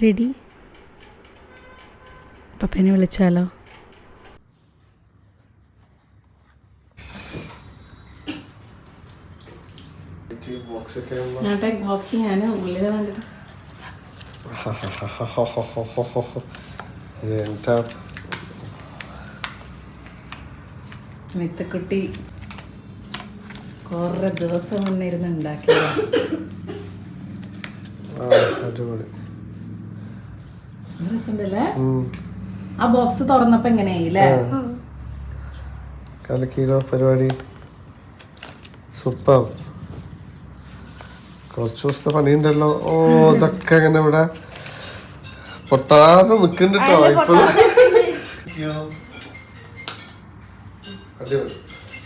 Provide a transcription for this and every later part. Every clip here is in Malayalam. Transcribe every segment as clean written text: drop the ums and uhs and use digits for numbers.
റെഡി? പപ്പനെ വിളിച്ചാലോ? ബോക്സ് ഞാൻ ഉള്ളിൽ കണ്ടിട്ട് മിത്തക്കുട്ടി കുറെ ദിവസം മുന്നേ ഇരുന്ന് ഉണ്ടാക്കിയതാണ്. രസമുണ്ടല്ലേ? ആ ബോക്സ് തുറന്നപ്പോ എങ്ങനെയായില്ലേ? കലക്കിലോ പരിപാടി. സൂപ്പർ. കുറച്ച് ദിവസത്തെ പണിയുണ്ടല്ലോ. ഓ ഇതൊക്കെ ഇങ്ങനെ ഇവിടെ പൊട്ടാതെ നിക്കണ്ടോ ഇപ്പോഴും.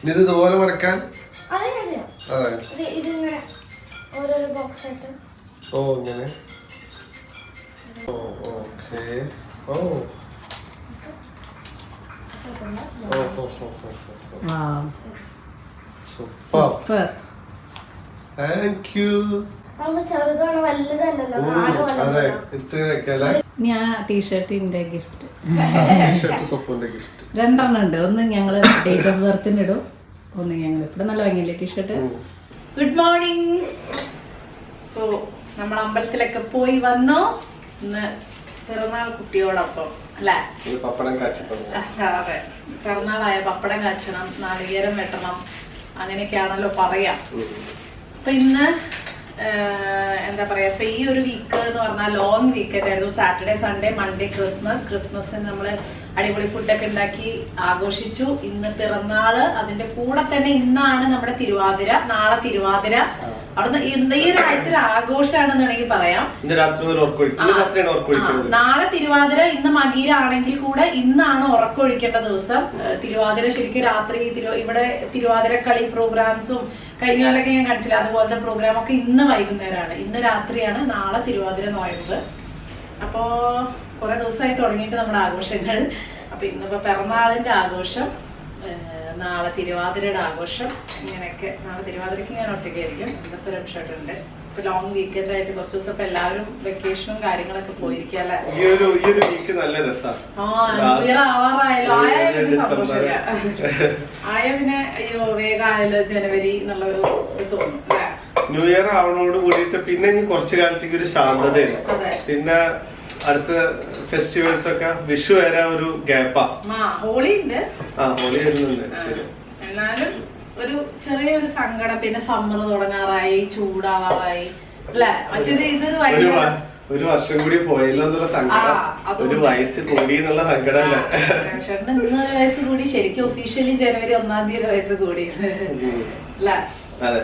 ഇത് ഇതുപോലെ മടക്കാൻ. ഓ ഇങ്ങനെ. ഓക്കെ. ഓ സൂപ്പർ. Thank you. ഞാൻ ടീഷർട്ടിന്റെ ഗിഫ്റ്റ് ഗിഫ്റ്റ് രണ്ടെണ്ണം ഉണ്ട്. ഒന്ന് ഞങ്ങള് ഡേറ്റ് ഓഫ് ബർത്തിന് ഇടും, ഒന്ന് ഞങ്ങൾ ഇവിടെ. നല്ല ഭംഗിയില്ലേ ടീഷർട്ട്? Good morning. സോ നമ്മൾ അമ്പലത്തിലൊക്കെ പോയി വന്നു. ഇന്ന് പിറന്നാൾ കുട്ടിയോടൊപ്പം അല്ലേ? അതെ, പിറന്നാളായ പപ്പടം കാച്ചണം, നാളികേരം വെട്ടണം, അങ്ങനെയൊക്കെയാണല്ലോ പറയാ. അപ്പൊ ഇന്ന് എന്താ പറയാ, ഇപ്പൊ ഈ ഒരു വീക്ക് എന്ന് പറഞ്ഞാൽ ലോങ് വീക്കെൻഡ് ആയിരുന്നു. സാറ്റർഡേ, സൺഡേ, മൺഡേ ക്രിസ്മസിന് നമ്മള് അടിപൊളി ഫുഡൊക്കെ ഉണ്ടാക്കി ആഘോഷിച്ചു. ഇന്ന് പിറന്നാള്, അതിന്റെ കൂടെ തന്നെ ഇന്നാണ് നമ്മുടെ തിരുവാതിര. നാളെ തിരുവാതിര. അവിടുന്ന് ഈ ഒരു ആഴ്ച ആഘോഷമാണെന്ന് വേണമെങ്കിൽ പറയാം. നാളെ തിരുവാതിര, ഇന്ന് മകീര ആണെങ്കിൽ കൂടെ ഇന്നാണ് ഉറക്കൊഴിക്കേണ്ട ദിവസം. തിരുവാതിര ശരിക്കും രാത്രി ഇവിടെ തിരുവാതിര കളി പ്രോഗ്രാംസും കഴിഞ്ഞ കാലൊക്കെ ഞാൻ കാണിച്ചില്ല, അതുപോലത്തെ പ്രോഗ്രാം ഒക്കെ ഇന്ന് വൈകുന്നേരമാണ്. ഇന്ന് രാത്രിയാണ് നാളെ തിരുവാതിര നോയമ്പ്. അപ്പോ കുറെ ദിവസമായി തുടങ്ങിയിട്ട് നമ്മുടെ ആഘോഷങ്ങൾ. അപ്പൊ ഇന്നിപ്പോ പിറന്നാളിന്റെ ആഘോഷം, നാളെ തിരുവാതിരയുടെ ആഘോഷം, ഇങ്ങനെയൊക്കെ. നാളെ തിരുവാതിരക്ക് ഞാൻ ഒറ്റയ്ക്കായിരിക്കും. ഇന്നത്തെ ഒരു ഷർട്ടുണ്ട്. ഇപ്പൊ ലോങ് വീക്കെൻഡ് ആയിട്ട് കുറച്ച് ദിവസം ഇപ്പൊ എല്ലാവരും വെക്കേഷനും കാര്യങ്ങളൊക്കെ പോയിരിക്കല്ലേ. ആവാറായാലോ. ആയ പിന്നെ സന്തോഷമില്ല. ആയ പിന്നെ അയ്യോ വേഗമായാലോ ജനുവരി എന്നുള്ളൊരു തോന്നും അല്ലെ. ന്യൂ ഇയർ ആവണോട് കൂടിയിട്ട് പിന്നെ കുറച്ചു കാലത്തേക്ക് ഒരു ശാന്തതയാണ്. പിന്നെ അടുത്ത ഫെസ്റ്റിവൽസ് ഒക്കെ വിഷു വരെ ഒരു ഗ്യാപ്പാ. ഹോളി ഉണ്ട്. ഹോളി വരുന്നുണ്ട്. എന്നാലും ഒരു ചെറിയൊരു സങ്കടം. പിന്നെ സമ്മർ തുടങ്ങാറായി, ചൂടാവാറായി അല്ലെ. മറ്റേത് ഇതൊരു ഒരു വർഷം കൂടി പോയല്ലോ എന്നുള്ള സങ്കടം, ഒരു വയസ്സ് കൂടി എന്നുള്ള സങ്കടം അല്ലേ. ഇന്ന് ഒരു വയസ്സ് കൂടി. ശരിക്കും ഒഫീഷ്യലി ജനുവരി 1-ാം തീയതി ഒരു വയസ്സ് കൂടി അല്ലേ. അതെ,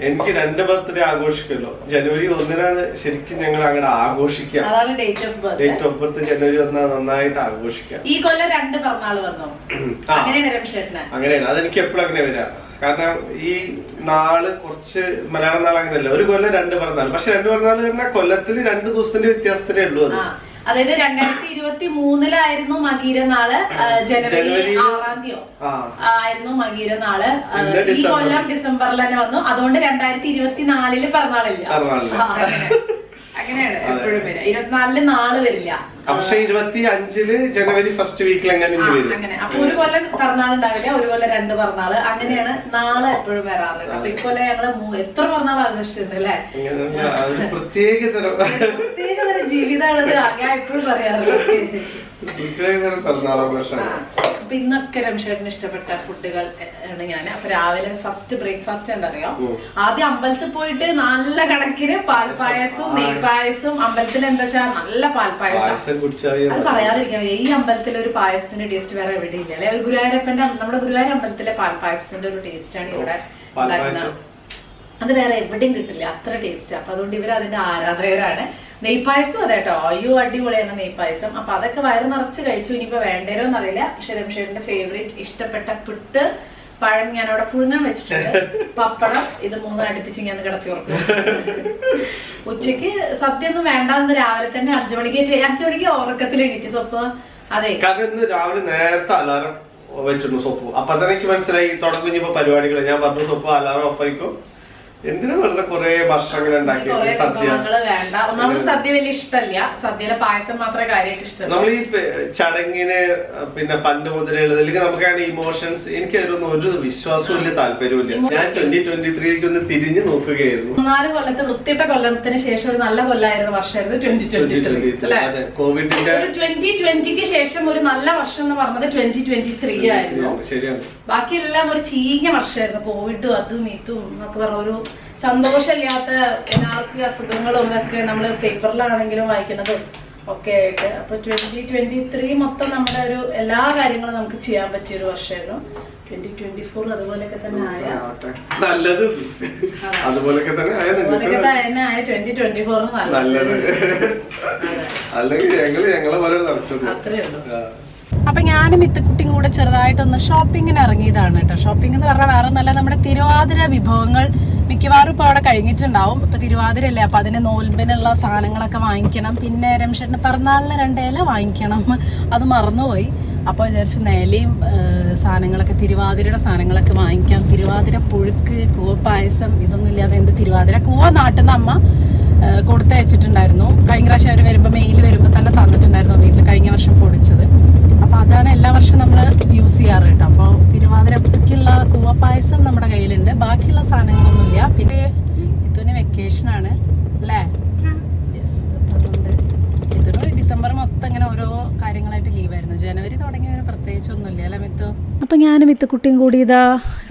എനിക്ക് 2 ബർത്ത്ഡേ ആഘോഷിക്കല്ലോ. ജനുവരി 1-നാണ് ശരിക്കും ഞങ്ങൾ അങ്ങനെ ആഘോഷിക്കുക. അതാണ് date of birth. Date of birth ജനുവരി 1 നന്നായിട്ട് ആഘോഷിക്കുക. ഈ കൊല്ലം 2 പിറന്നാൾ വന്നു. അങ്ങനെയാണ്. അതെനിക്ക് എപ്പോഴും അങ്ങനെ വരാം. കാരണം ഈ നാള് കുറച്ച് മലയാളം നാൾ അങ്ങനെയല്ല. ഒരു കൊല്ലം 2 പിറന്നാൾ. പക്ഷെ 2 പിറന്നാൾ പറഞ്ഞാൽ കൊല്ലത്തിൽ 2 ദിവസത്തിന്റെ വ്യത്യാസത്തിലേ ഉള്ളൂ. അത് അതായത് 2023 മകീര നാള്. ജനുവരി 6-ാം തീയതി ആയിരുന്നു മകീര നാള്. ഈ കൊല്ലം ഡിസംബറിൽ തന്നെ വന്നു. അതുകൊണ്ട് 2024 പിറന്നാളില്ല. അങ്ങനെയാണ് എപ്പോഴും വരിക. 24 നാള് വരില്ല. പക്ഷെ 25 ജനുവരി ഫസ്റ്റ് വീക്കിൽ അങ്ങനെ. അപ്പൊ ഒരു കൊല്ലം പിറന്നാൾ ഉണ്ടാവില്ല, ഒരു കൊല്ലം 2 പിറന്നാള്. അങ്ങനെയാണ് നാളെ എപ്പോഴും വരാറുള്ളത്. അപ്പൊ ഇക്കൊല്ലം ഞങ്ങള് എത്ര പിറന്നാൾ ആഘോഷിച്ചിട്ടുണ്ട് അല്ലെ. പ്രത്യേകതരം ജീവിതമാണത്. ഞാൻ എപ്പോഴും പറയാറുള്ളത്. അപ്പൊ ഇന്നൊക്കെ രംഷേട്ടന് ഇഷ്ടപ്പെട്ട ഫുഡുകൾ ആണ് ഞാൻ. അപ്പൊ രാവിലെ ഫസ്റ്റ് ബ്രേക്ക്ഫാസ്റ്റ് എന്താ, ആദ്യം അമ്പലത്തിൽ പോയിട്ട് നല്ല കണക്കിന് പാൽപ്പായസവും നെയ്പായസവും. അമ്പലത്തിൽ എന്താ വെച്ചാൽ നല്ല പാൽപ്പായസം. അത് പറയാതിരിക്കാൻ വയ്യ. ഈ അമ്പലത്തിലെ ഒരു പായസത്തിന്റെ ടേസ്റ്റ് വേറെ എവിടെ ഇല്ല അല്ലെ. ഗുരുവായൂരപ്പന്റെ, നമ്മുടെ ഗുരുവായൂർ അമ്പലത്തിലെ പാൽപ്പായസത്തിന്റെ ഒരു ടേസ്റ്റ് ആണ് ഇവിടെ ഉണ്ടാക്കുന്നത്. അത് വേറെ എവിടെയും കിട്ടില്ല, അത്ര ടേസ്റ്റ്. അപ്പൊ അതുകൊണ്ട് ഇവർ അതിന്റെ ആരാധകരാണ്. നെയ്പായസം അതെ കേട്ടോ, അയ്യോ അടിപൊളിയാണ് നെയ്പായസം. അപ്പൊ അതൊക്കെ വയറ് നിറച്ച് കഴിച്ചു. ഇനിയിപ്പോ വേണ്ടേരോ എന്നറിയില്ല. പക്ഷെ രംഷേട്ടന്റെ ഫേവറേറ്റ് ഇഷ്ടപ്പെട്ട പുട്ട്, പഴം ഞാൻ അവിടെ പുഴുങ്ങാൻ വെച്ചിട്ടുണ്ട്, പപ്പടം, ഇത് 3 അടുപ്പിച്ച് ഞാൻ കിടത്തി ഉറക്കും. ഉച്ചക്ക് സദ്യ ഒന്നും വേണ്ടെന്ന് രാവിലെ തന്നെ 5 മണിക്ക് ഉറക്കത്തിൽ എണീറ്റ് സൊപ്പ്. അതെ, രാവിലെ നേരത്തെ അലാറം വെച്ചിരുന്നു സൊപ്പ്. അപ്പൊ തന്നെ എനിക്ക് മനസ്സിലായി തുടങ്ങും പരിപാടികൾ. ഞാൻ പറഞ്ഞു സൊപ്പ് അലാറം ഓഫ് ആയിക്കും, എന്തിനാ വെറുതെ കൊറേ ഭക്ഷണങ്ങൾ ഉണ്ടാക്കി സദ്യ വേണ്ട. ഒന്നാമത് സദ്യ വലിയ ഇഷ്ടമല്ല. സദ്യയിലെ പായസം മാത്രമേ കാര്യമായിട്ട് ഇഷ്ടം. നമ്മൾ ഈ ചടങ്ങിന് പിന്നെ പണ്ട് മുതലേ ഉള്ളത് അല്ലെങ്കിൽ നമുക്ക് അങ്ങനെ ഇമോഷൻസ് എനിക്ക് അതിലൊന്നും ഒരു വിശ്വാസവും ഇല്ല, താല്പര്യമില്ല. ഞാൻ 2023 ഒന്ന് തിരിഞ്ഞു നോക്കുകയായിരുന്നു. 4 കൊല്ലത്തെ വൃത്തിയിട്ട കൊല്ലത്തിന് ശേഷം ഒരു നല്ല കൊല്ലമായിരുന്നു വർഷമായിരുന്നു 2023. കോവിഡിന്റെ 2020ക്ക് ശേഷം ഒരു നല്ല വർഷം എന്ന് പറഞ്ഞത് 2023 ആയിരുന്നു. ശരിയാണ്. ബാക്കിയെല്ലാം ഒരു ചീഞ്ഞ വർഷമായിരുന്നു. കോവിഡും അതും ഇതും എന്നൊക്കെ പറഞ്ഞ ഒരു സന്തോഷമില്ലാത്ത എല്ലാവർക്കും അസുഖങ്ങളും ഇതൊക്കെ നമ്മൾ പേപ്പറിലാണെങ്കിലും വായിക്കുന്നതും ഒക്കെ ആയിട്ട്. അപ്പൊ 2023 മൊത്തം നമ്മുടെ ഒരു എല്ലാ കാര്യങ്ങളും നമുക്ക് ചെയ്യാൻ പറ്റിയ ഒരു വർഷമായിരുന്നു. 2024 അതുപോലെയൊക്കെ തന്നെ ആയ നല്ലത് അതുപോലെയൊക്കെ തന്നെ ആയ 2024 നല്ലത്. അല്ലെങ്കിൽ ഞങ്ങളെ പോലെ നടത്തുന്നു. അത്രേ ഉള്ളൂ. അപ്പൊ ഞാനും മിത്തുക്കുട്ടിയും കൂടെ ചെറുതായിട്ടൊന്ന് ഷോപ്പിങ്ങിന് ഇറങ്ങിയതാണ് കേട്ടോ. ഷോപ്പിംഗ് എന്ന് പറഞ്ഞാൽ വേറെ നല്ല നമ്മുടെ തിരുവാതിര വിഭവങ്ങൾ മിക്കവാറും ഇപ്പൊ അവിടെ കഴിഞ്ഞിട്ടുണ്ടാവും. ഇപ്പൊ തിരുവാതിര അല്ലേ, അപ്പൊ അതിന് നോൽമ്പിനുള്ള സാധനങ്ങളൊക്കെ വാങ്ങിക്കണം. പിന്നെ രമേശേട്ടന് പിറന്നാളിന് 2 ഇല വാങ്ങിക്കണം, അത് മറന്നുപോയി. അപ്പൊ വിചാരിച്ചു നിലയും സാധനങ്ങളൊക്കെ തിരുവാതിരയുടെ സാധനങ്ങളൊക്കെ വാങ്ങിക്കാം. തിരുവാതിര പുഴുക്ക്, കൂവപ്പായസം ഇതൊന്നും ഇല്ലാതെ എന്ത് തിരുവാതിര. കൂവ നാട്ടിൽ നിന്ന് അമ്മ കൊടുത്തയച്ചിട്ടുണ്ടായിരുന്നു. കഴിഞ്ഞ പ്രാവശ്യം അവർ വരുമ്പോൾ മെയിൽ വരുമ്പോൾ തന്നെ തന്നിട്ടുണ്ടായിരുന്നു വീട്ടിൽ, കഴിഞ്ഞ വർഷം പൊടിച്ചത്. അപ്പോൾ അതാണ് എല്ലാ വർഷവും നമ്മൾ യൂസ് ചെയ്യാറ് കേട്ടോ. അപ്പോൾ തിരുവാതിരക്കുള്ള കൂവപ്പായസം നമ്മുടെ കയ്യിലുണ്ട്, ബാക്കിയുള്ള സാധനങ്ങളൊന്നുമില്ല. പിന്നെ ഇതിന് വെക്കേഷനാണ് അല്ലേ? യെസ്. അതുകൊണ്ട് ഇതിന് ഡിസംബർ മൊത്തം ഇങ്ങനെ ഓരോ കാര്യങ്ങളായിട്ട് ലീവായിരുന്നു. ജനുവരി തുടങ്ങി പ്രത്യേകിച്ചൊന്നുമില്ല അല്ലേ മിത്തു? അപ്പം ഞാൻ മിത്തുക്കുട്ടിയും കൂടി ഇതാ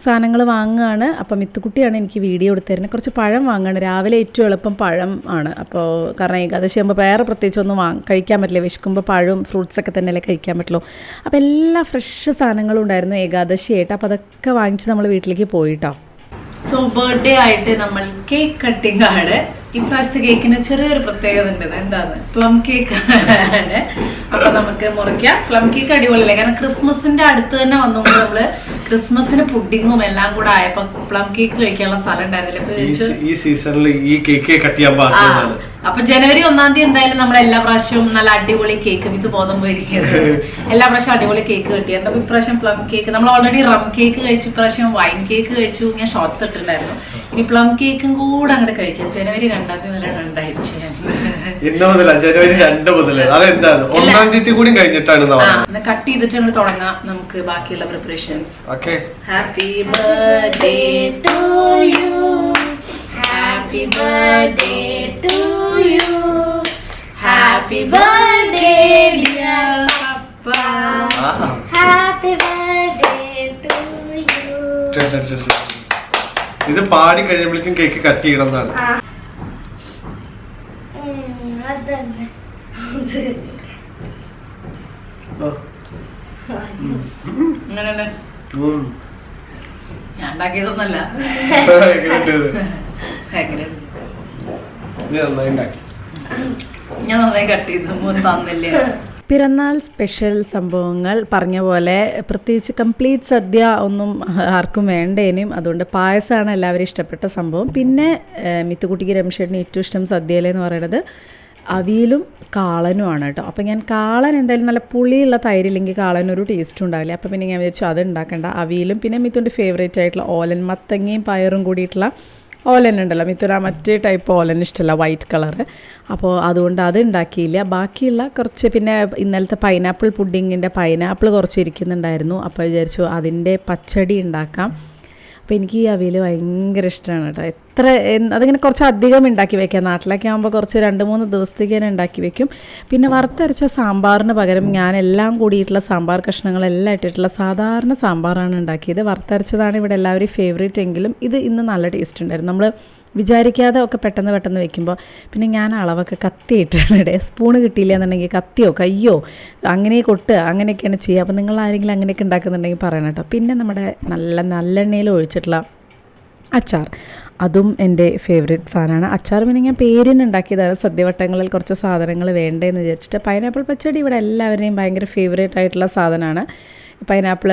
സാധനങ്ങൾ വാങ്ങുകയാണ്. അപ്പം മിത്തുക്കുട്ടിയാണ് എനിക്ക് വീഡിയോ എടുത്തരുന്നത്. കുറച്ച് പഴം വാങ്ങുകയാണ്. രാവിലെ ഏറ്റവും എളുപ്പം പഴം ആണ്. അപ്പോൾ കാരണം ഏകാദശി ആകുമ്പോൾ വേറെ പ്രത്യേകിച്ചൊന്നും കഴിക്കാൻ പറ്റില്ല. വിശക്കുമ്പോൾ പഴവും ഫ്രൂട്ട്സൊക്കെ തന്നെയല്ലേ കഴിക്കാൻ പറ്റുള്ളൂ. അപ്പോൾ എല്ലാ ഫ്രഷ് സാധനങ്ങളും ഉണ്ടായിരുന്നു ഏകാദശിയായിട്ട്. അപ്പോൾ അതൊക്കെ വാങ്ങിച്ച് നമ്മൾ വീട്ടിലേക്ക് പോയിട്ടോ. സോ ബർത്ത്ഡേ ആയിട്ട് നമ്മൾ കേക്ക് കട്ടിംഗ് ആണ്. ഇപ്രാവശ്യത്തെ കേക്കിന് ചെറിയൊരു പ്രത്യേകത ഉണ്ട്. എന്താണ്? പ്ലം കേക്ക് ആണ്. അപ്പൊ നമുക്ക് മുറിക്കാം. പ്ലം കേക്ക് അടിപൊളിയല്ലേ? കാരണം ക്രിസ്മസിന്റെ അടുത്ത് തന്നെ വന്നുകൊണ്ട് നമ്മള് ക്രിസ്മസിന് പുഡിങ്ങും എല്ലാം കൂടെ ആയപ്പോ പ്ലം കേക്ക് കഴിക്കാനുള്ള സ്ഥലം ഉണ്ടായിരുന്നില്ല. ഈ സീസണിൽ ഈ കേക്ക് കട്ട് ചെയ്യാൻ പാടില്ല. അപ്പൊ ജനുവരി 1-ാം തീയതി എന്തായാലും നമ്മൾ എല്ലാ പ്രാവശ്യവും നല്ല അടിപൊളി കേക്ക് വിത്ത് ബോധം ഇരിക്കുന്നത് എല്ലാ പ്രാവശ്യം അടിപൊളി കേക്ക് കിട്ടിയത്. അപ്പൊ ഇപ്രാവശ്യം പ്ലം കേക്ക്, നമ്മൾ ഓൾറെഡി റം കേക്ക് കഴിച്ചു, ഇപ്രാവശ്യം വൈൻ കേക്ക് കഴിച്ചു. ഞാൻ ഷോർട്സ് ഇട്ടിട്ടുണ്ടായിരുന്നു. ഇനി പ്ലം കേക്കും കൂടെ അങ്ങോട്ട് കഴിക്കാം. ജനുവരി 2-ാം തീയതി മുതലാണ് ഉണ്ടായിട്ട് ജനുവരി 2 മുതൽ. അതെന്താണ് 1-ാം തീയതി കൂടി കഴിഞ്ഞിട്ടാണ് കട്ട് ചെയ്തിട്ട് അങ്ങോട്ട് തുടങ്ങാം നമുക്ക് ബാക്കിയുള്ള preparations. Okay. Happy birthday to you, happy birthday to you, happy birthday dear പപ്പ, ഹാപ്പി ബർത്ത്ഡേ ടു യു. ഇത് പാടി കഴിയുമ്പോഴേക്കും കേക്ക് കട്ട് ചെയ്യണം എന്നാണ്. ഞാൻ ഉണ്ടാക്കിയതൊന്നല്ല. ഞാൻ നന്നായി കട്ട് ചെയ്ത് തന്നില്ലേ. പിറന്നാൾ സ്പെഷ്യൽ സംഭവങ്ങൾ പറഞ്ഞ പോലെ പ്രത്യേകിച്ച് കംപ്ലീറ്റ് സദ്യ ഒന്നും ആർക്കും വേണ്ടേനും. അതുകൊണ്ട് പായസമാണ് എല്ലാവരും ഇഷ്ടപ്പെട്ട സംഭവം. പിന്നെ മിത്തുക്കുട്ടിക്ക് രമേശേട്ടന് ഏറ്റവും ഇഷ്ടം സദ്യയിലെന്ന് പറയുന്നത് അവിയലും കാളനുമാണ് കേട്ടോ. അപ്പോൾ ഞാൻ കാളൻ എന്തായാലും നല്ല പുളിയുള്ള തൈരില്ലെങ്കിൽ കാളനൊരു ടേസ്റ്റും ഉണ്ടാവില്ല. അപ്പോൾ പിന്നെ ഞാൻ വിചാരിച്ചു അത് ഉണ്ടാക്കേണ്ട. അവിയലും പിന്നെ മിത്തുൻ്റെ ഫേവറേറ്റ് ആയിട്ടുള്ള ഓലൻ, മത്തങ്ങയും പയറും കൂടിയിട്ടുള്ള ഓലൻ ഉണ്ടല്ലോ, മിത്തുന മറ്റേ ടൈപ്പ് ഓലൻ ഇഷ്ടമല്ല, വൈറ്റ് കളറ്. അപ്പോൾ അതുകൊണ്ട് അത് ഉണ്ടാക്കിയില്ല. ബാക്കിയുള്ള കുറച്ച് പിന്നെ ഇന്നലത്തെ പൈനാപ്പിൾ പുഡിങ്ങിൻ്റെ പൈനാപ്പിൾ കുറച്ച് ഇരിക്കുന്നുണ്ടായിരുന്നു. അപ്പോൾ വിചാരിച്ചു അതിൻ്റെ പച്ചടി ഉണ്ടാക്കാം. അപ്പോൾ എനിക്ക് ഈ അവിയൽ ഭയങ്കര ഇഷ്ടമാണ് കേട്ടോ. അതിങ്ങനെ കുറച്ച് അധികം ഉണ്ടാക്കി വയ്ക്കാം. നാട്ടിലൊക്കെ ആകുമ്പോൾ കുറച്ച് 2-3 ദിവസത്തേക്ക് തന്നെ ഉണ്ടാക്കി വയ്ക്കും. പിന്നെ വറുത്തരച്ച സാമ്പാറിന് പകരം ഞാൻ എല്ലാം കൂടിയിട്ടുള്ള സാമ്പാർ കഷ്ണങ്ങളെല്ലാം ഇട്ടിട്ടുള്ള സാധാരണ സാമ്പാറാണ് ഉണ്ടാക്കിയത്. വറുത്തരച്ചതാണ് ഇവിടെ എല്ലാവരും ഫേവറേറ്റ് എങ്കിലും ഇത് ഇന്ന് നല്ല ടേസ്റ്റ് ഉണ്ടായിരുന്നു. നമ്മൾ വിചാരിക്കാതെ ഒക്കെ പെട്ടെന്ന് വെക്കുമ്പോൾ പിന്നെ ഞാൻ അളവൊക്കെ കത്തിയിട്ടാണ് ഇടേ. സ്പൂണ് കിട്ടിയില്ല എന്നുണ്ടെങ്കിൽ കത്തിയോ കയ്യോ അങ്ങനെ കൊട്ട് അങ്ങനെയൊക്കെയാണ് ചെയ്യുക. അപ്പോൾ നിങ്ങൾ ആരെങ്കിലും അങ്ങനെയൊക്കെ ഉണ്ടാക്കുന്നുണ്ടെങ്കിൽ പറയണം കേട്ടോ. പിന്നെ നമ്മുടെ നല്ലെണ്ണയിൽ ഒഴിച്ചിട്ടുള്ള അച്ചാർ, അതും എൻ്റെ ഫേവറേറ്റ് സാധനമാണ്. അച്ചാർ പിന്നെ ഞാൻ പേരിന് ഉണ്ടാക്കിയതാണ്. സദ്യവട്ടങ്ങളിൽ കുറച്ച് സാധനങ്ങൾ വേണ്ടതെന്ന് വിചാരിച്ചിട്ട്. പൈനാപ്പിൾ പച്ചടി ഇവിടെ എല്ലാവരുടെയും ഭയങ്കര ഫേവറേറ്റ് ആയിട്ടുള്ള സാധനമാണ്. പൈനാപ്പിൾ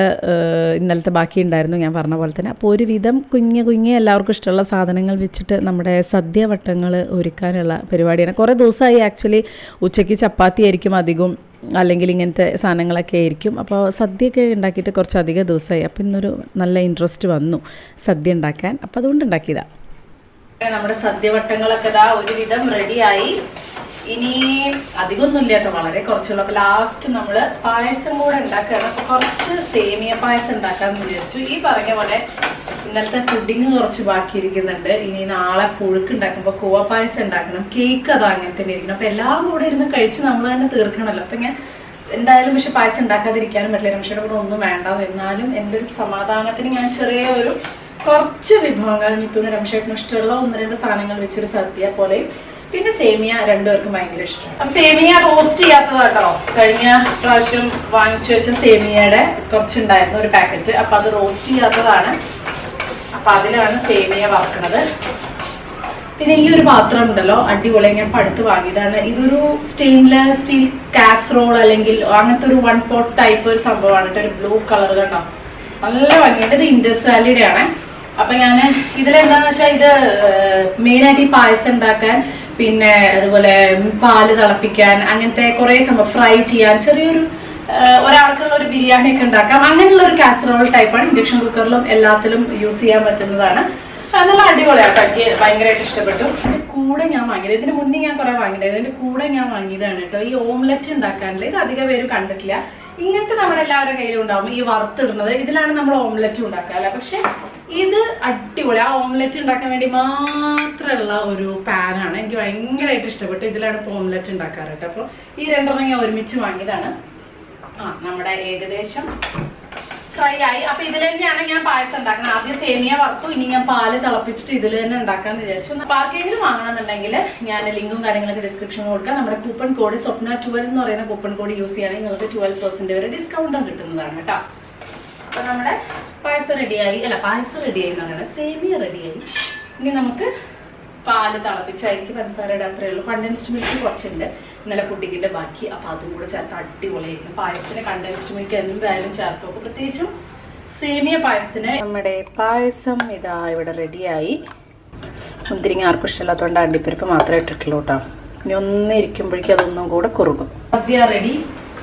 ഇന്നലത്തെ ബാക്കി ഉണ്ടായിരുന്നു ഞാൻ പറഞ്ഞ പോലെ തന്നെ. അപ്പോൾ ഒരുവിധം കുഞ്ഞ് എല്ലാവർക്കും ഇഷ്ടമുള്ള സാധനങ്ങൾ വെച്ചിട്ട് നമ്മുടെ സദ്യവട്ടങ്ങൾ ഒരുക്കാനുള്ള പരിപാടിയാണ്. കുറേ ദിവസമായി ആക്ച്വലി. ഉച്ചയ്ക്ക് ചപ്പാത്തി ആയിരിക്കും അധികം, അല്ലെങ്കിൽ ഇങ്ങനത്തെ സാധനങ്ങളൊക്കെ ആയിരിക്കും. അപ്പോൾ സദ്യയൊക്കെ ഉണ്ടാക്കിയിട്ട് കുറച്ചധികം ദിവസമായി. അപ്പോൾ ഇന്നൊരു നല്ല ഇൻട്രസ്റ്റ് വന്നു സദ്യ ഉണ്ടാക്കാൻ. അപ്പോൾ അതുകൊണ്ട് ഉണ്ടാക്കിയതാണ്. നമ്മുടെ സദ്യവട്ടങ്ങളൊക്കെ ഇതാ ഒരുവിധം റെഡിയായി. ഇനി അധികമൊന്നുമില്ല കേട്ടോ, വളരെ കുറച്ചുള്ളൂ. അപ്പൊ ലാസ്റ്റ് നമ്മള് പായസം കൂടെ ഉണ്ടാക്കുകയാണ്. അപ്പൊ കുറച്ച് സേമിയ പായസം ഉണ്ടാക്കാന്ന് വിചാരിച്ചു. ഈ പറഞ്ഞ പോലെ ഇന്നലത്തെ പുഡിങ് കുറച്ച് ബാക്കിയിരിക്കുന്നുണ്ട്. ഇനി നാളെ പുഴുക്ക് ഉണ്ടാക്കുമ്പോ കൂവ പായസം ഉണ്ടാക്കണം. കേക്ക് അത് അങ്ങനെ തന്നെ ഇരിക്കണം. അപ്പൊ എല്ലാം കൂടെ ഇരുന്ന് കഴിച്ച് നമ്മൾ തന്നെ തീർക്കണമല്ലോ. അപ്പൊ ഞാൻ എന്തായാലും പക്ഷെ പായസം ഉണ്ടാക്കാതിരിക്കാനും പറ്റില്ല. രമേശയുടെ കൂടെ ഒന്നും വേണ്ട. എന്നാലും എൻ്റെ ഒരു സമാധാനത്തിന് ഞാൻ ചെറിയ ഒരു കുറച്ച് വിഭവങ്ങൾ മിഥുന് രമേശേട്ടനും ഇഷ്ടമുള്ള 1-2 സാധനങ്ങൾ വെച്ചൊരു സദ്യ പോലെയും പിന്നെ സേമിയ രണ്ടുപേർക്കും ഭയങ്കര ഇഷ്ടമാണ്. അപ്പൊ സേമിയ റോസ്റ്റ് ചെയ്യാത്തതാട്ടോ. കഴിഞ്ഞ പ്രാവശ്യം വാങ്ങിച്ചു വെച്ച സേമിയയുടെ കുറച്ചുണ്ടായിരുന്നു ഒരു പാക്കറ്റ്. അപ്പൊ അത് റോസ്റ്റ് ചെയ്യാത്തതാണ്. അപ്പൊ അതിലാണ് സേമിയ വറക്കണത്. പിന്നെ ഈ ഒരു പാത്രം ഉണ്ടല്ലോ, അടിപൊളി, ഞാൻ പടുത്ത് വാങ്ങിയതാണ്. ഇതൊരു സ്റ്റെയിൻലെസ് സ്റ്റീൽ കാസറോൾ അല്ലെങ്കിൽ അങ്ങനത്തെ ഒരു 1 പോട്ട് ടൈപ്പ് ഒരു സംഭവമാണ് കേട്ടോ. ഒരു ബ്ലൂ കളർ കണ്ടോ, നല്ല ഭംഗിയുണ്ട്. ഇത് ഇൻഡസ് വാലിയുടെ ആണ്. അപ്പൊ ഞാൻ ഇതിലെന്താന്ന് വെച്ചാൽ ഇത് മെയിനായിട്ട് ഈ പായസം ഉണ്ടാക്കാൻ, പിന്നെ അതുപോലെ പാല് തിളപ്പിക്കാൻ, അങ്ങനത്തെ കുറെ സംഭവം ഫ്രൈ ചെയ്യാൻ, ചെറിയൊരു ഒരാൾക്കുള്ള ഒരു ബിരിയാണി ഒക്കെ ഉണ്ടാക്കാം. അങ്ങനെയുള്ള ഒരു കാസറോൾ ടൈപ്പാണ്. ഇൻഡക്ഷൻ കുക്കറിലും എല്ലാത്തിലും യൂസ് ചെയ്യാൻ പറ്റുന്നതാണ്. നല്ല അടിപൊളിയാട്ടോ, എനിക്ക് ഭയങ്കരമായിട്ട് ഇഷ്ടപ്പെട്ടു. അതിന്റെ കൂടെ ഞാൻ വാങ്ങിയത്, ഇതിന് മുന്നേ ഞാൻ കുറെ വാങ്ങിയിട്ടായിരുന്നു. ഇതിന്റെ കൂടെ ഞാൻ വാങ്ങിയതാണ് കേട്ടോ ഈ ഓംലെറ്റ് ഉണ്ടാക്കാനുള്ള. ഇത് അധികം പേര് കണ്ടിട്ടില്ല. ഇങ്ങനത്തെ നമ്മുടെ എല്ലാവരുടെ കയ്യിലും ഉണ്ടാവും ഈ വറുത്തിടുന്നത്. ഇതിലാണ് നമ്മൾ ഓംലെറ്റ് ഉണ്ടാക്കാല്ല. പക്ഷെ ഇത് അടിപൊളി. ആ ഓംലെറ്റ് ഉണ്ടാക്കാൻ വേണ്ടി മാത്രമുള്ള ഒരു പാനാണ്. എനിക്ക് ഭയങ്കരമായിട്ട് ഇഷ്ടപ്പെട്ടു. ഇതിലാണ് ഇപ്പോൾ ഓംലെറ്റ് ഉണ്ടാക്കാറ് കേട്ടോ. അപ്പോൾ ഈ 2 ഞാൻ ഒരുമിച്ച് വാങ്ങിയതാണ്. നമ്മുടെ ഏകദേശം ഫ്രൈ ആയി. അപ്പൊ ഇതിൽ തന്നെയാണ് ഞാൻ പായസം ഉണ്ടാക്കുന്നത്. ആദ്യം സേമിയ വറുത്തു, ഇനി ഞാൻ പാല് തിളപ്പിച്ചിട്ട് ഇതിൽ തന്നെ ഉണ്ടാക്കാന്ന് വിചാരിച്ചു. അപ്പൊ ആർക്കെങ്കിലും വാങ്ങണമെന്നുണ്ടെങ്കിൽ ഞാൻ ലിങ്കും കാര്യങ്ങളൊക്കെ ഡിസ്ക്രിപ്ഷനിൽ കൊടുക്കാം. നമ്മുടെ കൂപ്പൺ കോഡ് സ്വപ്ന12 എന്ന് പറയുന്ന കൂപ്പൺ കോഡ് യൂസ് ചെയ്യുകയാണെങ്കിൽ നിങ്ങൾക്ക് 12% വരെ ഡിസ്കൗണ്ടും കിട്ടുന്നതാണ് കേട്ടോ. അപ്പൊ നമ്മുടെ പായസം റെഡിയായി, അല്ല പായസം റെഡിയായി എന്ന് പറയുന്നത് സേമിയ റെഡിയായി. ഇനി നമുക്ക് പാല് തിളപ്പിച്ചായിരിക്കും പഞ്ചസാര ഇടാത്രേ ഉള്ളൂ. കണ്ടൻസ്ഡ് മിൽക്ക് കുറച്ചുണ്ട്, ഇന്നലെ പുഡിങ്ങിന്റെ ബാക്കി. അപ്പൊ അതും കൂടെ ചേർത്ത് അടിപൊളിയായിരിക്കും. പായസത്തിന് കണ്ടൻസ്ഡ് മിൽക്ക് എന്തായാലും ചേർത്ത് നോക്കും, പ്രത്യേകിച്ചും സേമിയ പായസത്തിന്. നമ്മുടെ പായസം ഇതാ ഇവിടെ റെഡിയായി. മുന്തിരിങ്ങ ആർക്കും ഇഷ്ടമില്ലാത്തതുകൊണ്ട് അണ്ടിപ്പരിപ്പ് മാത്രമേ ഇട്ടിട്ടുള്ളൂ കേട്ടോ. ഇനി ഒന്ന് ഇരിക്കുമ്പോഴേക്കും അതൊന്നും കൂടെ കുറുകും. സദ്യ റെഡി.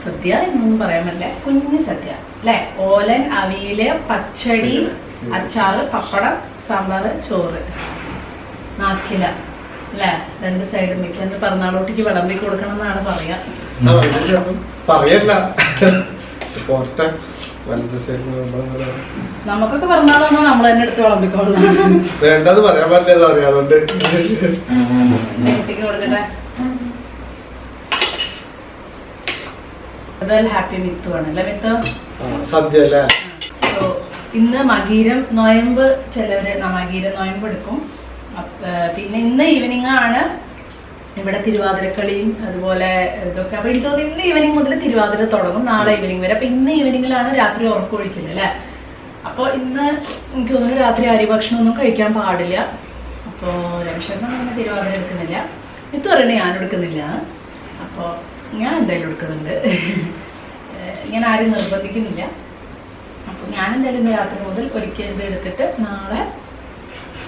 സദ്യ എന്നൊന്നും പറയാൻ പറ്റില്ല, കുഞ്ഞു സദ്യ അല്ലെ. ഓലൻ, അവിയല്, പച്ചടി, അച്ചാറ്, പപ്പടം, സാമ്പാർ, ചോറ്, നാക്കില അല്ലെ. 2 സൈഡും വെക്കാൻ പിറന്നാളോട്ടിക്ക് വിളമ്പി കൊടുക്കണം എന്നാണ് പറയാ. നമുക്കൊക്കെ പിറന്നാളാണോ നമ്മൾ തന്നെ എടുത്ത് വിളമ്പിക്കോളാം. വേണ്ടത് പറയാൻ പറ്റില്ല, അതുകൊണ്ട് കുട്ടിക്ക് കൊടുക്കട്ടെ. ഹാപ്പി മിത്തു ആണല്ലേ മിത്തു സദ്യ അല്ലേ. ഇന്ന് മകീരം നോയമ്പ്, ചിലവര് മകീരം നോയമ്പ് എടുക്കും. പിന്നെ ഇന്ന് ഈവനിങ് ആണ് ഇവിടെ തിരുവാതിരക്കളിയും അതുപോലെ ഇതൊക്കെ. അപ്പൊ എനിക്ക് തോന്നുന്നു ഇന്ന് ഈവനിങ് മുതൽ തിരുവാതിര തുടങ്ങും, നാളെ ഈവനിങ് വരെ. അപ്പൊ ഇന്ന് ഈവനിങ്ങിലാണ് രാത്രി ഉറക്കൊഴിക്കുന്നത് അല്ലെ. അപ്പൊ ഇന്ന് എനിക്ക് തോന്നുന്നു രാത്രി അരിഭക്ഷണം ഒന്നും കഴിക്കാൻ പാടില്ല. അപ്പോ രമേശേട്ടൻ അങ്ങനെ തിരുവാതിര എടുക്കുന്നില്ല. ഇത് പറയണേ ഞാൻ എടുക്കുന്നില്ല. അപ്പൊ ഞാൻ എന്തായാലും എടുക്കുന്നുണ്ട്. ഞാൻ ആരും നിർബന്ധിക്കുന്നില്ല. അപ്പൊ ഞാൻ എന്തായാലും ഇന്ന് രാത്രി മുതൽ ഒരിക്കൽ ഇത് എടുത്തിട്ട് നാളെ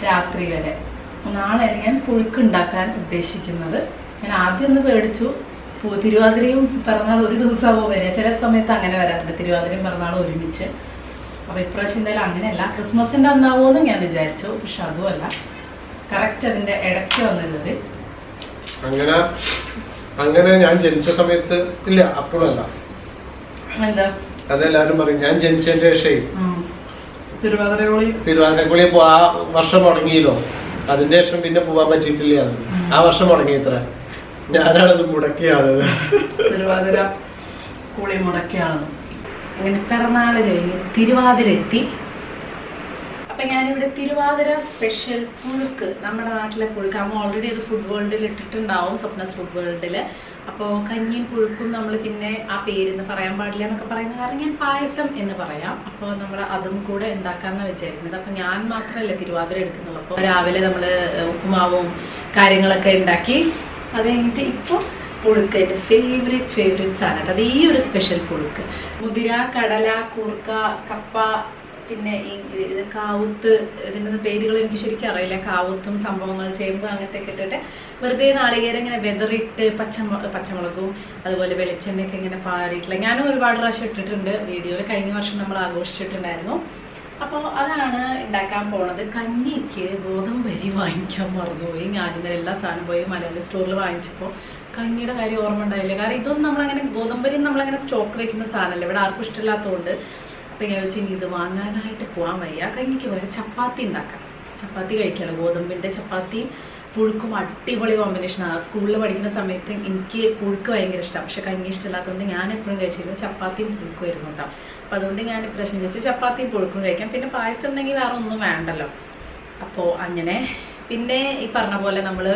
രാത്രി വരെ, നാളെയാണ് ഞാൻ പുഴുക്ക് ഉണ്ടാക്കാൻ ഉദ്ദേശിക്കുന്നത്. ഞാൻ ആദ്യം ഒന്ന് പേടിച്ചു, തിരുവാതിരയും പിറന്നാൾ ഒരു ദിവസമാവോ വരിക. ചില സമയത്ത് അങ്ങനെ വരാറുണ്ട്, തിരുവാതിരയും പിറന്നാളും ഒരുമിച്ച്. അപ്പൊ ഇപ്രാവശ്യം എന്തായാലും അങ്ങനെയല്ല. ക്രിസ്മസിന്റെ അന്നാവോന്നും ഞാൻ വിചാരിച്ചു, പക്ഷെ അതുമല്ല, കറക്റ്റ് അതിന്റെ ഇടയ്ക്ക് വന്നത്. അങ്ങനെ ഞാൻ ജനിച്ച സമയത്ത് ഇല്ല, അപ്പോഴല്ല. എന്താ അതെല്ലാരും പറയും ഞാൻ ജനിച്ചതിന്റെ ശേഷം തിരുവാതിരക്കുളി ആ വർഷം മുടങ്ങിയല്ലോ. അതിന്റെ ശേഷം പിന്നെ പോവാൻ പറ്റിയിട്ടില്ല. ആ വർഷം മുടങ്ങി ഇത്ര. ഞാനാണത് മുടക്കിയാണ്. തിരുവാതിര കുളി മുടക്കിയാണ്. അങ്ങനെ പിറന്നാള് കഴിഞ്ഞ് തിരുവാതിര എത്തി. അപ്പൊ ഞാനിവിടെ തിരുവാതിര സ്പെഷ്യൽ പുഴുക്ക്, നമ്മുടെ നാട്ടിലെ പുഴുക്ക്, അമ്മ ഓൾറെഡി അത് ഫുഡ് വേൾഡിൽ ഇട്ടിട്ടുണ്ടാവും, സ്വപ്നസ് ഫുഡ് വേൾഡില്. അപ്പോൾ കഞ്ഞിയും പുഴുക്കും നമ്മൾ പിന്നെ ആ പേരെന്ന് പറയാൻ പാടില്ല എന്നൊക്കെ പറയുന്ന കാരണം ഞാൻ പായസം എന്ന് പറയാം. അപ്പോൾ നമ്മൾ അതും കൂടെ ഉണ്ടാക്കാമെന്നാണ് വിചാരിക്കുന്നത്. അപ്പം ഞാൻ മാത്രമല്ല തിരുവാതിര എടുക്കുന്നുള്ളൂ. അപ്പോൾ രാവിലെ നമ്മൾ ഉപ്പുമാവും കാര്യങ്ങളൊക്കെ ഉണ്ടാക്കി. അത് കഴിഞ്ഞിട്ട് ഇപ്പോൾ പുഴുക്ക് എൻ്റെ ഫേവറേറ്റ് സാധനം. അത് ഈ ഒരു സ്പെഷ്യൽ പുഴുക്ക്. മുതിര, കടല, കൂർക്ക, കപ്പ, പിന്നെ ഈ കാവുത്ത്, ഇതിൻ്റെ പേരുകൾ എനിക്ക് ശരിക്കും അറിയില്ല. കാവുത്തും സംഭവങ്ങൾ, ചേമ്പ് അങ്ങനത്തെ ഒക്കെ ഇട്ടിട്ട് വെറുതെ നാളികേരം ഇങ്ങനെ വെതറിട്ട് പച്ചമുളകും അതുപോലെ വെളിച്ചെണ്ണയൊക്കെ ഇങ്ങനെ പാറിയിട്ടുള്ള, ഞാനും ഒരുപാട് പ്രാവശ്യം ഇട്ടിട്ടുണ്ട് വീഡിയോയിൽ. കഴിഞ്ഞ വർഷം നമ്മൾ ആഘോഷിച്ചിട്ടുണ്ടായിരുന്നു. അപ്പോൾ അതാണ് ഉണ്ടാക്കാൻ പോണത്. കഞ്ഞിക്ക് ഗോതമ്പരി വാങ്ങിക്കാൻ മറന്നുപോയി. ഞാനിന്നലെ എല്ലാ സാധനം പോയി മലയാളി സ്റ്റോറിൽ വാങ്ങിച്ചപ്പോൾ കഞ്ഞിയുടെ കാര്യം ഓർമ്മ ഉണ്ടായില്ല. കാരണം ഇതൊന്നും നമ്മളങ്ങനെ ഗോതമ്പരി നമ്മളങ്ങനെ സ്റ്റോക്ക് വെക്കുന്ന സാധനമല്ല, ഇവിടെ ആർക്കും ഇഷ്ടമില്ലാത്തതുകൊണ്ട്. അപ്പം ഞാൻ വെച്ച് ഇനി ഇത് വാങ്ങാനായിട്ട് പോകാൻ വയ്യ. കഞ്ഞിക്ക് പകരം ചപ്പാത്തി ഉണ്ടാക്കാം. ചപ്പാത്തി കഴിക്കാമല്ലോ, ഗോതമ്പിൻ്റെ ചപ്പാത്തിയും പുഴുക്കും അടിപൊളി കോമ്പിനേഷനാണ്. സ്കൂളിൽ പഠിക്കുന്ന സമയത്ത് എനിക്ക് പുഴുക്ക് ഭയങ്കര ഇഷ്ടമാണ്, പക്ഷെ കഞ്ഞി ഇഷ്ടമില്ലാത്തതുകൊണ്ട് ഞാൻ എപ്പോഴും കഴിച്ചിരുന്നത് ചപ്പാത്തിയും പുഴുക്കും ആയിരുന്നു കേട്ടോ. അപ്പോൾ അതുകൊണ്ട് ഞാൻ പ്രശ്നം വെച്ച് ചപ്പാത്തിയും പുഴുക്കും കഴിക്കാം. പിന്നെ പായസം ഉണ്ടെങ്കിൽ വേറെ ഒന്നും വേണ്ടല്ലോ. അപ്പോൾ അങ്ങനെ പിന്നെ ഈ പറഞ്ഞ പോലെ നമ്മൾ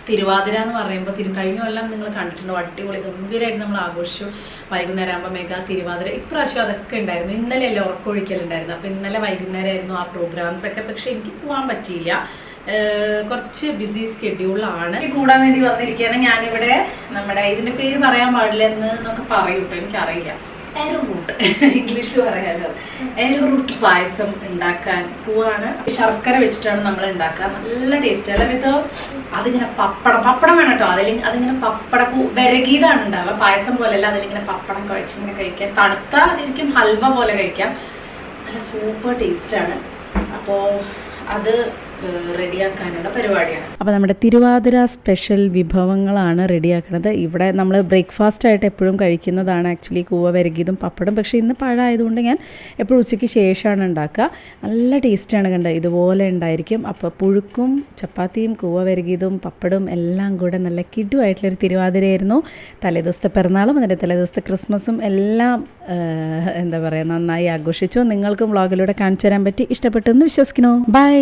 തിരുവാതിര എന്ന് പറയുമ്പോൾ കഴിഞ്ഞ കൊല്ലം നിങ്ങൾ കണ്ടിട്ടുണ്ടോ, അടിപൊളി ഗംഭീരമായിട്ട് നമ്മൾ ആഘോഷിച്ചു. വൈകുന്നേരം ആകുമ്പോൾ മെഗാ തിരുവാതിര. ഇപ്രാവശ്യം അതൊക്കെ ഉണ്ടായിരുന്നു. ഇന്നലെ അല്ലേ ഉറക്കൊഴിക്കലുണ്ടായിരുന്നു. അപ്പോൾ ഇന്നലെ വൈകുന്നേരമായിരുന്നു ആ പ്രോഗ്രാംസ് ഒക്കെ. പക്ഷെ എനിക്ക് പോകാൻ പറ്റിയില്ല, കുറച്ച് ബിസി സ്കെഡ്യൂളാണ്. കൂടാൻ വേണ്ടി വന്നിരിക്കുകയാണ് ഞാനിവിടെ. നമ്മുടെ ഇതിൻ്റെ പേര് പറയാൻ പാടില്ല എന്നൊക്കെ പറയും കേട്ടോ, എനിക്കറിയില്ല. എയർ റൂട്ട്, ഇംഗ്ലീഷിൽ പറയാലോ, എയർ റൂട്ട് പായസം ഉണ്ടാക്കാൻ പോവാണ്. ശർക്കര വെച്ചിട്ടാണ് നമ്മൾ ഉണ്ടാക്കുക. നല്ല ടേസ്റ്റ് അല്ല ഇത്. അതിങ്ങനെ പപ്പടം വേണം കേട്ടോ. അതിങ്ങനെ വിരകീതാണ് ഉണ്ടാവുക. പായസം പോലെയല്ല, അതിലിങ്ങനെ പപ്പടം കുഴച്ചിങ്ങനെ കഴിക്കാം. തണുത്ത ശരിക്കും ഹൽവ പോലെ കഴിക്കാം. നല്ല സൂപ്പർ ടേസ്റ്റാണ്. അപ്പോൾ അത് റെഡിയാക്കാനുള്ള പരിപാടിയാണ്. അപ്പോൾ നമ്മുടെ തിരുവാതിര സ്പെഷ്യൽ വിഭവങ്ങളാണ് റെഡിയാക്കുന്നത്. ഇവിടെ നമ്മൾ ബ്രേക്ക്ഫാസ്റ്റ് ആയിട്ട് എപ്പോഴും കഴിക്കുന്നതാണ് ആക്ച്വലി കൂവ വരകിയതും പപ്പടം. പക്ഷേ ഇന്ന് പഴമായതുകൊണ്ട് ഞാൻ എപ്പോഴും ഉച്ചയ്ക്ക് ശേഷമാണ് ഉണ്ടാക്കുക. നല്ല ടേസ്റ്റാണ് കണ്ടത്, ഇതുപോലെ ഉണ്ടായിരിക്കും. അപ്പോൾ പുഴുക്കും ചപ്പാത്തിയും കൂവ വരകിയതും പപ്പടവും എല്ലാം കൂടെ നല്ല കിടുവായിട്ടുള്ളൊരു തിരുവാതിരയായിരുന്നു. തലേദിവസത്തെ പിറന്നാളും അതിൻ്റെ തലേദിവസത്തെ ക്രിസ്മസും എല്ലാം എന്താ പറയുക നന്നായി ആഘോഷിച്ചു. നിങ്ങൾക്കും വ്ളോഗിലൂടെ കാണിച്ചു തരാൻ പറ്റി. ഇഷ്ടപ്പെട്ടെന്ന് വിശ്വസിക്കുന്നു. ബൈ.